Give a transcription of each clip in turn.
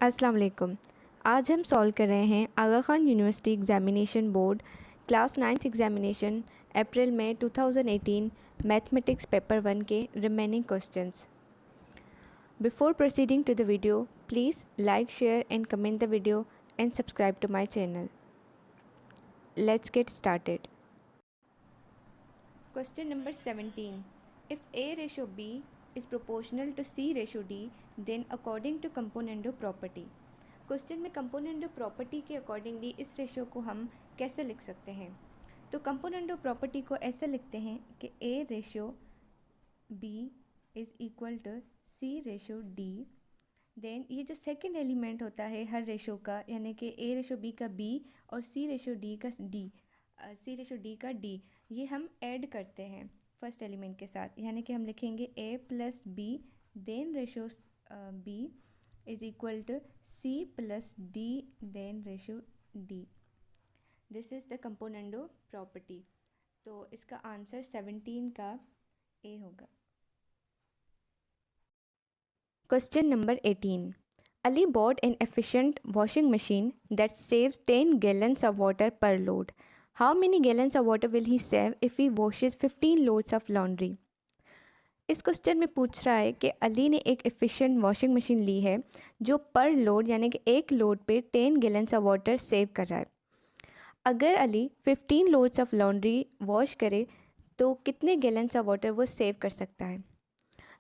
अस्सलाम वालेकुम। आज हम सॉल्व कर रहे हैं Aga Khan university examination board class 9th examination April में 2018 मैथमेटिक्स पेपर 1 के remaining questions. Before proceeding to the video, please like, share and comment the video and subscribe to my channel. Let's get started. Question number 17. If A ratio B is proportional to C ratio D, then according to componendo property. Question में componendo property के accordingly इस ratio को हम कैसे लिख सकते हैं? तो कंपोनेंडो प्रॉपर्टी को ऐसे लिखते हैं कि A ratio B is equal to C ratio D। Then ये जो सेकंड एलिमेंट होता है हर रेशो का, यानी कि A रेशो B का B और C रेशो D का D, C रेशो D का D, ये हम ऐड करते हैं फर्स्ट एलिमेंट के साथ, यानी कि हम लिखेंगे A plus B then ratio B is equal to C plus D then ratio D। This is the componendo property. तो इसका आंसर 17 का A होगा। Question number 18. Ali bought an efficient washing machine that saves 10 gallons of water per load. How many gallons of water will he save if he washes 15 loads of laundry? इस question में पूछ रहा है कि अली ने एक efficient washing machine ली है जो पर लोड यानी कि एक लोड पे 10 गैलन्स ऑफ वाटर सेव कर रहा है। अगर Ali 15 loads of laundry wash करे तो कितने गैलन्स ऑफ वाटर वो सेव कर सकता है?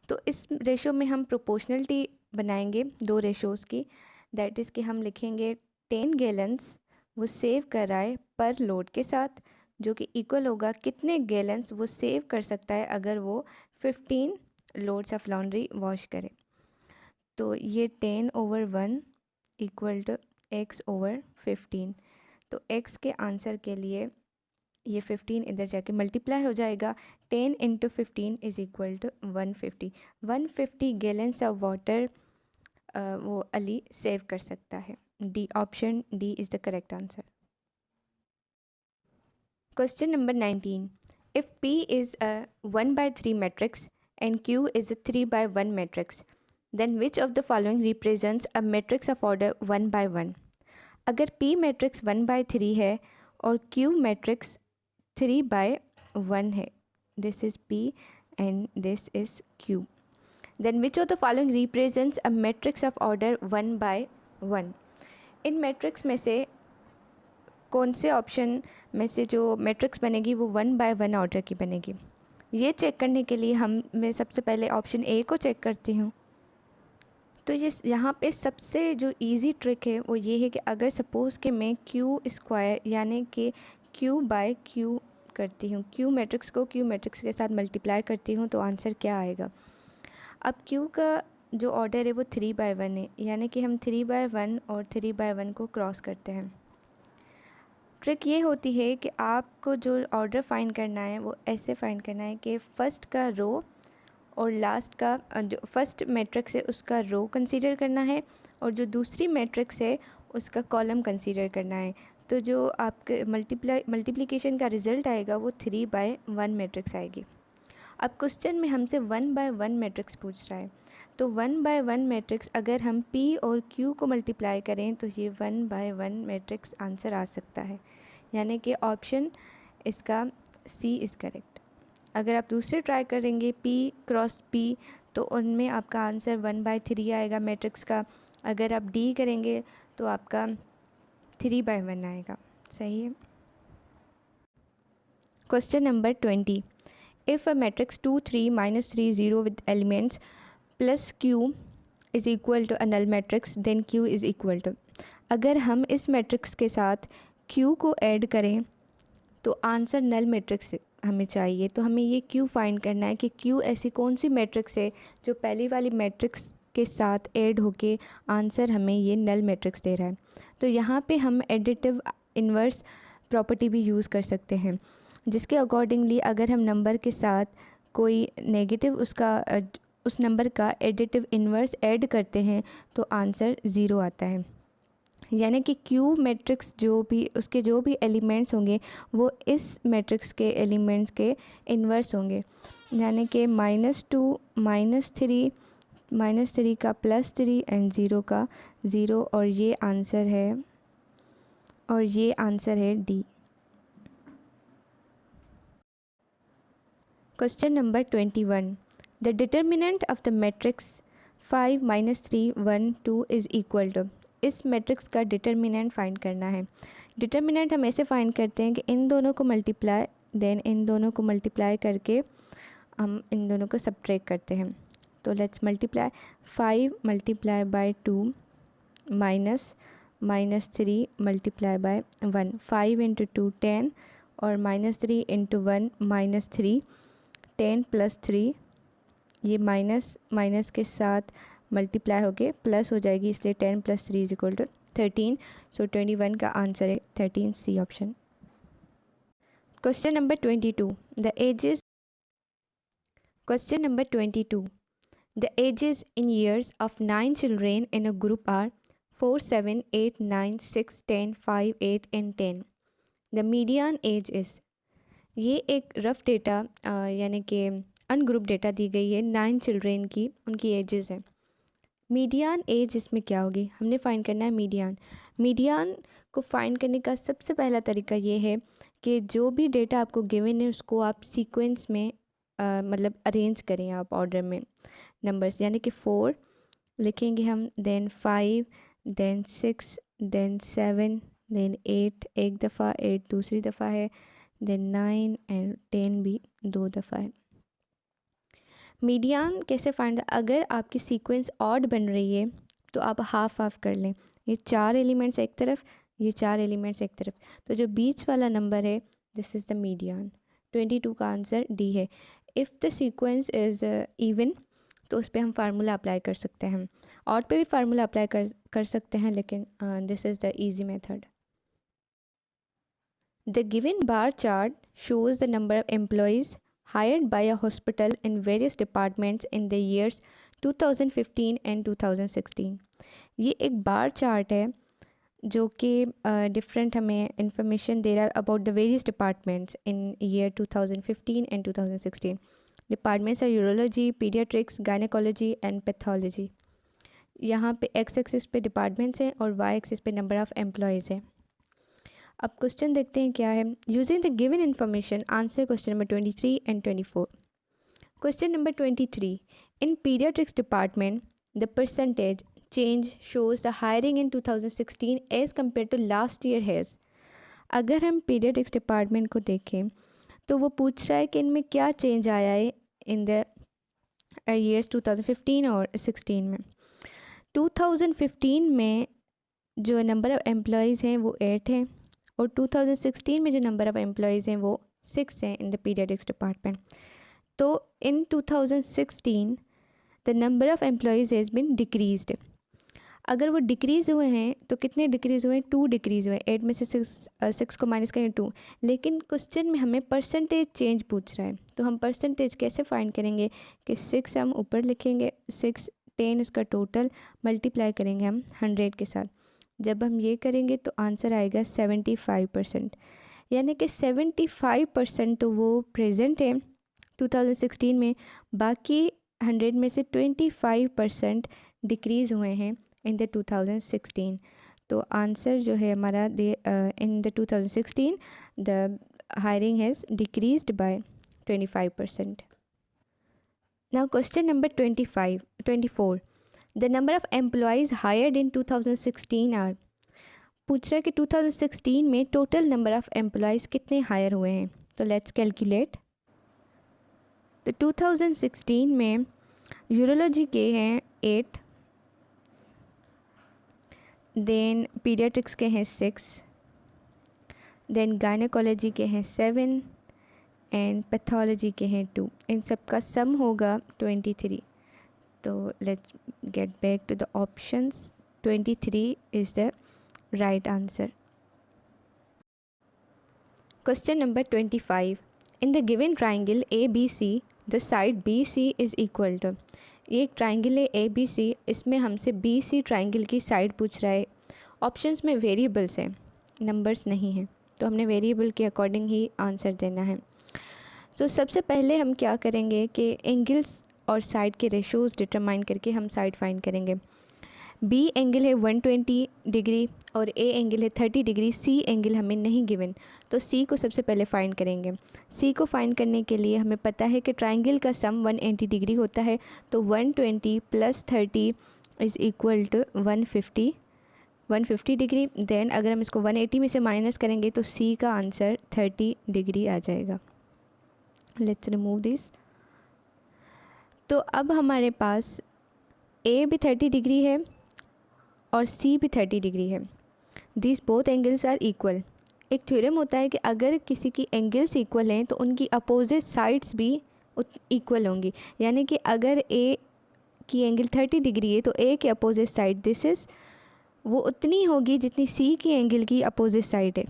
तो इस रेशो में हम प्रोपोर्शनलिटी बनाएंगे दो रेशोज़ की, दैट इज़ कि हम लिखेंगे 10 गैलन्स वो सेव कर रहा है पर लोड के साथ, जो कि इक्वल होगा कितने गैलन्स वो सेव कर सकता है अगर वो 15 लोड्स ऑफ लॉन्ड्री वॉश करे। तो ये 10/1 इक्वल टू x ओवर 15। तो x के आंसर के लिए ये 15 इधर जाके मल्टीप्लाई हो जाएगा। 10 × 15 इज़ equal to 150। 150 gallons of water वो अली सेव कर सकता है। D, option D is the correct answer. Question number 19. If P is a 1/3 matrix and Q is a 3/1 matrix, then which of the following represents a matrix of order 1/1? अगर P matrix 1/3 है और Q matrix 3/1 है, this is P and this is Q, then which of the following represents a matrix of order 1/1? In matrix में से कौन से option में से जो मैट्रिक्स बनेगी वो 1/1 ऑर्डर की बनेगी? ये चेक करने के लिए मैं सबसे पहले ऑप्शन ए को चेक करती हूँ। तो ये यहाँ पे सबसे जो इजी ट्रिक है वो ये है कि अगर सपोज़ कि मैं क्यू स्क्वायर यानी कि Q/Q करती हूँ, क्यू मैट्रिक्स को क्यू मैट्रिक्स के साथ मल्टीप्लाई करती हूँ, तो आंसर क्या आएगा? अब क्यू का जो ऑर्डर है वो 3/1 है, यानी कि हम 3/1 और 3/1 को क्रॉस करते हैं। ट्रिक ये होती है कि आपको जो ऑर्डर फाइंड करना है वो ऐसे फाइंड करना है कि फ़र्स्ट का रो और लास्ट का जो फर्स्ट मैट्रिक्स है उसका रो कंसीडर करना है और जो दूसरी मैट्रिक्स है उसका कॉलम कंसीडर करना है। तो जो आपके मल्टीप्लिकेशन का रिज़ल्ट आएगा वो 3/1 मैट्रिक्स आएगी। अब क्वेश्चन में हमसे 1/1 मैट्रिक्स पूछ रहा है, तो 1/1 मैट्रिक्स अगर हम P और Q को मल्टीप्लाई करें तो ये 1/1 मैट्रिक्स आंसर आ सकता है, यानी कि ऑप्शन इसका C इज़ करेक्ट। अगर आप दूसरे ट्राई करेंगे P क्रॉस P तो उनमें आपका आंसर 1/3 आएगा मैट्रिक्स का। अगर आप D करेंगे तो आपका 3/1 आएगा। सही है। Question number 20. If a matrix 2, 3, -3, 0 with elements plus Q is equal to a null matrix, then Q is equal to. अगर हम इस मैट्रिक्स के साथ Q को ऐड करें तो आंसर नल मैट्रिक्स हमें चाहिए। तो हमें ये Q फाइंड करना है कि Q ऐसी कौन सी मैट्रिक्स है जो पहली वाली मैट्रिक्स के साथ ऐड होके आंसर हमें ये नल मैट्रिक्स दे रहा है। तो यहाँ पे हम एडिटिव इन्वर्स प्रॉपर्टी भी यूज़ कर सकते हैं, जिसके अकॉर्डिंगली अगर हम नंबर के साथ कोई नेगेटिव उस नंबर का एडिटिव इन्वर्स ऐड करते हैं तो आंसर 0 आता है। यानी कि Q मैट्रिक्स उसके जो भी एलिमेंट्स होंगे वो इस मैट्रिक्स के एलिमेंट्स के इन्वर्स होंगे, यानी कि -2, -3, -3 का +3 एंड 0 का 0 और ये आंसर है D. Question number 21, the determinant of the matrix 5 -3 1 2 is equal to. इस मैट्रिक्स का डिटर्मिनेंट फाइंड करना है। डिटर्मिनेंट हम ऐसे फाइंड करते हैं कि इन दोनों को मल्टीप्लाई देन इन दोनों को मल्टीप्लाई करके हम इन दोनों को सब्ट्रैक्ट करते हैं। तो let's multiply 5 multiply by 2 -3 multiply by 1। 5 into 2 10 और -3 इंटू 1 -3। 10 + 3 ये माइनस के साथ मल्टीप्लाई होके प्लस हो जाएगी, इसलिए 10 + 3 = 13। सो 21 का आंसर है 13 C option. Question number 22, the ages in years of 9 children in a group are 4 7 8 9 6 10 5 8 and 10। the median age is। ये एक रफ डेटा यानी कि अनग्रुप डेटा दी गई है 9 चिल्ड्रेन की, उनकी एजेस हैं। मीडियन एज इसमें क्या होगी, हमने फाइंड करना है मीडियन। मीडियन को फाइंड करने का सबसे पहला तरीका ये है कि जो भी डेटा आपको गिवन है उसको आप सीक्वेंस में मतलब अरेंज करें आप ऑर्डर में नंबर्स, यानी कि 4 लिखेंगे हम, देन 5, देन 6, देन 7, देन 8 एक दफ़ा, 8 दूसरी दफ़ा है, देन 9 एंड 10 भी 2 दफ़ा है। मीडियन कैसे फाइंड, अगर आपकी सीक्वेंस ऑड बन रही है तो आप हाफ हाफ कर लें, ये 4 एलिमेंट्स एक तरफ, ये 4 एलिमेंट्स एक तरफ, तो जो बीच वाला नंबर है दिस इज़ द मीडियन। 22 का आंसर डी है। If the sequence is even तो उस पर हम फार्मूला अप्लाई कर सकते हैं, ऑड पे भी फार्मूला अप्लाई कर सकते हैं, लेकिन this is the easy method. The given bar chart shows the number of employees hired by a hospital in various departments in the years 2015 and 2016। ये एक बार चार्ट है जो कि डिफरेंट हमें इंफॉर्मेशन दे रहा है about the various departments in year 2015 and 2016। Departments are urology, paediatrics, gynaecology and pathology. यहाँ पे एक्स एक्सिस पे डिपार्टमेंट्स हैं और वाई एक्सिस पे नंबर ऑफ़ एम्प्लॉयज़ हैं। अब क्वेश्चन देखते हैं क्या है। Using the given information answer question number 23 and 24। Question number 23, in paediatrics department the percentage change shows the hiring in 2016 as compared to last year has. अगर हम paediatrics department को देखें तो वो पूछ रहा है कि इनमें क्या चेंज आया है इन द ईयर्स 2015 और 16 में। 2015 में जो नंबर ऑफ़ एम्प्लॉयज़ हैं वो 8 हैं और 2016 में जो नंबर ऑफ़ एम्प्लॉयज़ हैं वो 6 हैं इन द पीडियाट्रिक्स डिपार्टमेंट। तो इन 2016 the number of employees has been decreased. अगर वो डिक्रीज़ हुए हैं तो कितने डिक्रीज़ हुए हैं, 2 डिक्रीज़ हुए। 8 में से 6 को माइनस करें 2, लेकिन क्वेश्चन में हमें परसेंटेज चेंज पूछ रहा है, तो हम परसेंटेज कैसे फाइंड करेंगे कि 6 हम ऊपर लिखेंगे, 6 10 उसका टोटल मल्टीप्लाई करेंगे हम 100 के साथ। जब हम ये करेंगे तो आंसर आएगा 75%, यानी कि 75% तो वो प्रेजेंट है 2016 में, बाकी 100 में से 25% डिक्रीज़ हुए हैं इन द 2016। तो आंसर जो है हमारा in the 2016 the hiring has decreased by 25%। Now question number 24, the number of employees hired in 2016 are. पूछ रहा है कि 2016 में टोटल नंबर ऑफ़ एम्प्लॉयज़ कितने हायर हुए हैं, तो लेट्स कैलकुलेट। तो 2016 में यूरोलॉजी के हैं 8, देन पीडियाट्रिक्स के हैं 6, देन गायनेकोलॉजी के हैं 7 एंड पैथोलॉजी के हैं 2। इन सब का सम होगा 23। तो let's get back to the options. 23 is the right answer. Question number 25, in the given triangle ABC the side BC is equal to. ये एक ट्राइंगल है ABC, इसमें हमसे BC ट्राइंगल की साइड पूछ रहा है। ऑप्शंस में वेरिएबल्स हैं, नंबर्स नहीं हैं, तो हमने वेरिएबल के अकॉर्डिंग ही आंसर देना है। तो सबसे पहले हम क्या करेंगे कि एंगल्स और साइड के रेशोज़ डिटरमाइन करके हम साइड फाइंड करेंगे। बी एंगल है 120 डिग्री और ए एंगल है 30 डिग्री, सी एंगल हमें नहीं गिवन, तो सी को सबसे पहले फाइंड करेंगे। सी को फाइंड करने के लिए हमें पता है कि ट्राइंगल का सम 180 डिग्री होता है, तो 120 + 30 is equal to 150 degree. Then अगर हम इसको 180 में से माइनस करेंगे तो सी का आंसर 30 डिग्री आ जाएगा। Let's remove this. तो अब हमारे पास ए भी 30 डिग्री है और सी भी 30 डिग्री है। This both angles are equal. एक थ्योरम होता है कि अगर किसी की एंगल्स इक्वल हैं तो उनकी अपोजिट साइड्स भी इक्वल होंगी, यानी कि अगर ए की एंगल 30 डिग्री है तो ए के अपोजिट साइड दिस इज़ वो उतनी होगी जितनी सी की एंगल की अपोजिट साइड है।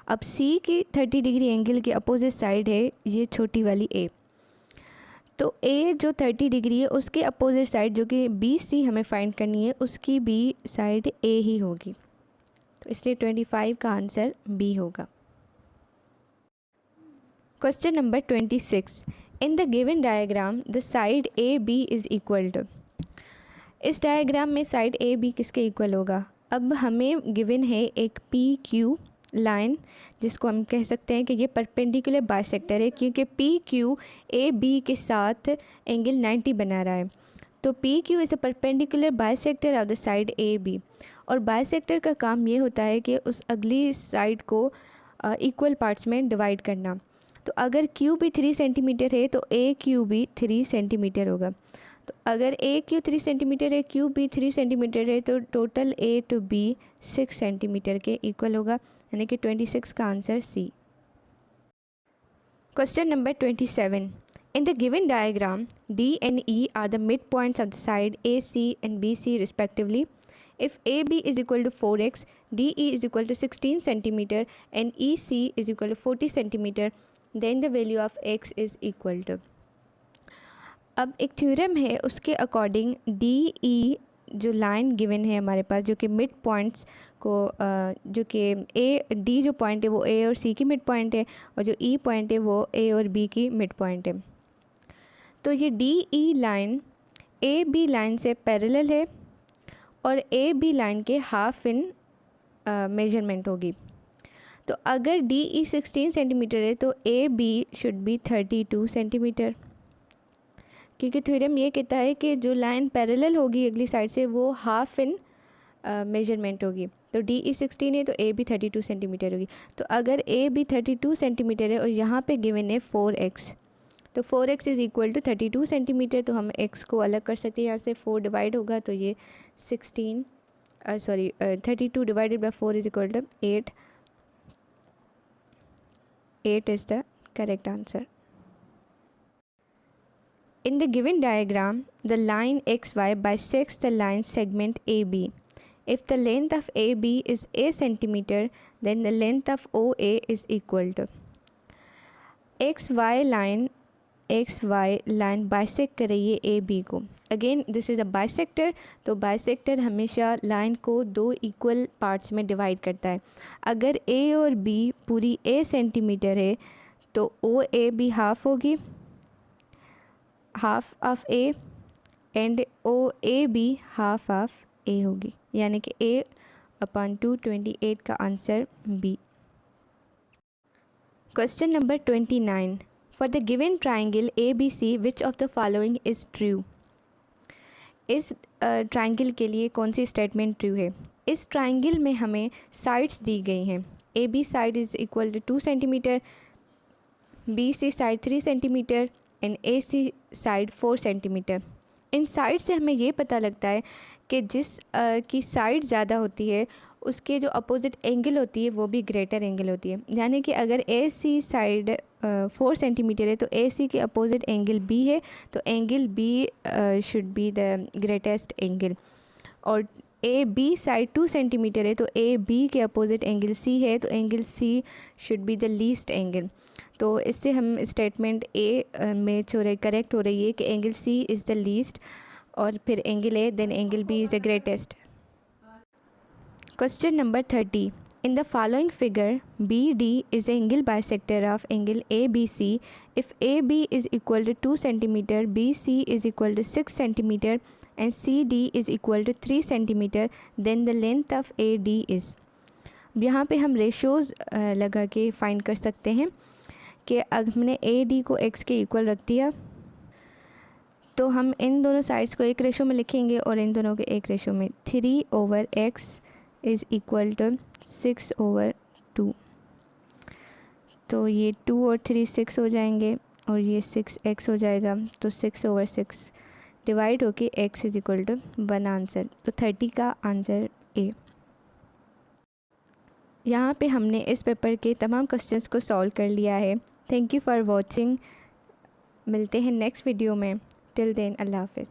अब सी की 30 डिग्री एंगल की अपोजिट साइड है ये छोटी वाली ए, तो ए जो 30 डिग्री है उसके अपोजिट साइड जो कि बी सी हमें फाइंड करनी है उसकी बी साइड ए ही होगी, तो इसलिए 25 का आंसर बी होगा। Question number 26, in the given diagram the side A B is equal to. इस डायग्राम में साइड ए बी किसके इक्वल होगा। अब हमें गिवन है एक पी क्यू लाइन, जिसको हम कह सकते हैं कि ये परपेंडिकुलर बाइसेक्टर है, क्योंकि पी क्यू ए बी के साथ एंगल 90 बना रहा है। तो P Q is a perpendicular bisector of the side A B, और बाइसेक्टर का काम ये होता है कि उस अगली साइड को इक्वल पार्ट्स में डिवाइड करना। तो अगर क्यू भी 3 सेंटीमीटर है तो ए क्यू भी 3 सेंटीमीटर होगा। तो अगर ए क्यू 3 सेंटीमीटर है, क्यू भी 3 सेंटीमीटर है, तो total A to B 6 centimetre के इक्वल होगा, यानी कि 26 का answer C. Question number 27, in the given diagram D and E are the mid points of the side A C and B C respectively. If A B is equal to 4x, D E is equal to 16 centimetre and E C is equal to 40 centimetre, then the value of x is equal to. अब एक theorem है उसके according D E जो line given है हमारे पास, जो कि mid points को जो कि ए डी जो पॉइंट है वो ए और सी की मिड पॉइंट है, और जो ई पॉइंट है वो ए और बी की मिड पॉइंट है। तो ये D E line A B line से पैरेलल है और ए बी लाइन के हाफ इन मेजरमेंट होगी। तो अगर डी ई 16 सेंटीमीटर है तो A B should be 32 centimetre, क्योंकि थ्योरम ये कहता है कि जो लाइन पैरेलल होगी अगली साइड से वो हाफ इन मेजरमेंट होगी। तो डी ई 16 है तो ए बी 32 सेंटीमीटर होगी। तो अगर ए बी 32 सेंटीमीटर है और यहाँ पे गिवन है 4x, तो 4x is equal to 32 centimetre, तो हम x को अलग कर सकते हैं, यहाँ से 4 डिवाइड होगा तो ये 32 divided by 4 is equal to 8 is the correct answer. In the given diagram, the line XY bisects the line segment AB. If the length of AB is a centimeter, then the length of OA is equal to XY line bisect कर रही है AB को। Again this is a bisector, तो bisector हमेशा line को 2 equal parts में divide करता है। अगर A और B पूरी A सेंटीमीटर है तो OA भी हाफ होगी, half of A, and O A B half of A होगी, यानी कि A/2 28 का answer B. Question number 29, for the given triangle A B C which of the following is true. इस triangle के लिए कौन सी स्टेटमेंट ट्रू है। इस ट्राइंगल में हमें साइड्स दी गई हैं। A B side is equal to 2 centimetre, B C side 3 centimetre and A C side 4 centimetre. इन साइड से हमें ये पता लगता है कि जिस की साइड ज़्यादा होती है उसके जो अपोजिट एंगल होती है वो भी ग्रेटर एंगल होती है, यानी कि अगर ए सी साइड 4 सेंटीमीटर है तो ए सी के अपोजिट एंगल बी है, तो angle B should be the greatest angle. और ए बी साइड 2 सेंटीमीटर है तो ए बी के अपोजिट एंगल सी है, तो angle C should be the least angle. तो इससे हम स्टेटमेंट ए में करेक्ट हो रही है कि angle C is the least, और फिर angle A then angle B is the greatest. Question number 30, In the following figure, BD is an angle bisector of angle ABC. If AB is equal to 2 cm, BC is equal to 6 cm and CD is equal to 3 cm, then the length of AD is. यहाँ पे हम ratios लगा के find कर सकते हैं कि अगर हमने AD को x के इक्वल रख दिया तो हम इन दोनों साइड्स को एक रेशो में लिखेंगे और इन दोनों के एक रेशो में 3/x इज़ इक्वल टू 6/2। तो ये 2 और 3 6 हो जाएंगे और ये 6x हो जाएगा, तो 6/6 डिवाइड होके x is equal to 1 answer. तो 30 का आंसर ए। यहाँ पे हमने इस पेपर के तमाम क्वेश्चंस को सॉल्व कर लिया है। Thank you for watching. मिलते हैं नेक्स्ट वीडियो में। टिल देन अल्लाह हाफ़िज़।